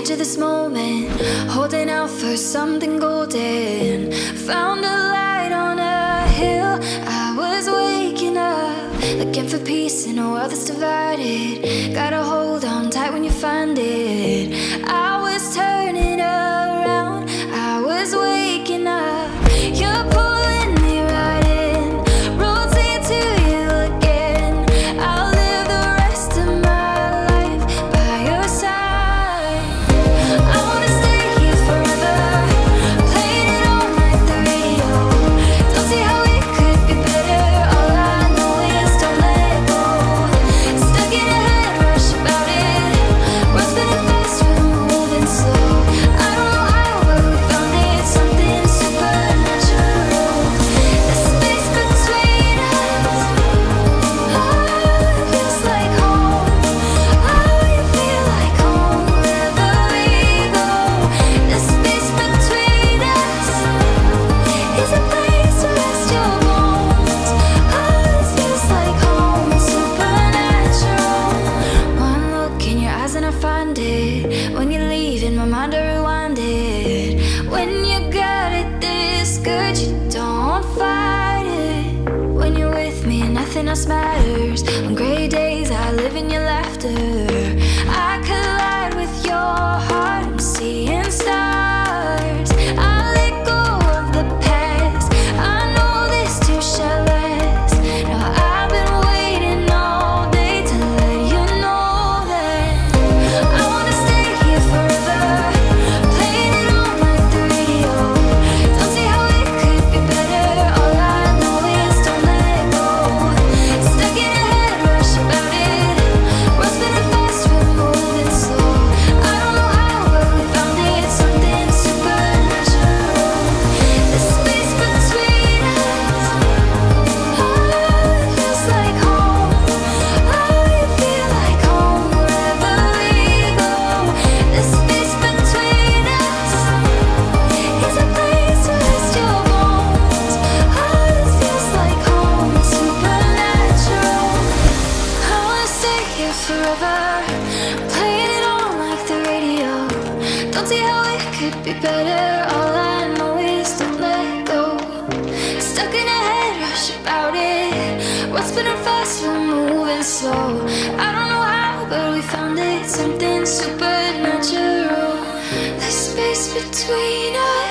edge of this moment, holding out for something golden. Found a light on a hill. I was waking up, looking for peace in a world that's divided. Gotta hold on tight when you find it. I was turning around, I was waking up. You're pulling me right in, rotate to you again. I'll live the rest of my life by your side. I wanna stay here forever, playing it on like the radio. Don't see how it could be better. All I know is don't let go. Stuck in a head rush about it. We're spinning fast, we're moving slow. I don't know how, but we found it, something supernatural. The space between us, oh, it feels like home. Oh, you feel like home wherever we go. The space between us is a place to rest your bones. Oh, this feels like home, supernatural. One look in your eyes and I find it. When you leave in my mind I rewind it. When you got it this good, you don't fight it. When you're with me nothing else matters. On gray days I live in your laughter. I collide with your heart, I'm seeing stars. I let go of the past, I know this too shall last. Now I've been waiting all day to let you know that I wanna stay here forever, playing it on like the radio. Don't see how it could be better. All I know is don't let go. Stuck in a head rush about it. We're spinning fast, we're moving slow. I don't know how, but we found it, something supernatural. The space between us, oh, it feels like home. Oh, you feel like home wherever we go. The space between us is a place to rest your bones. Oh, this feels like home, supernatural. I wanna stay here forever, playing it on like the radio. Don't see how it could be better. All I know is don't let go. Stuck in a head rush about it. What's spinning fast, we're moving slow. I don't know how, but we found it, something supernatural. The space between us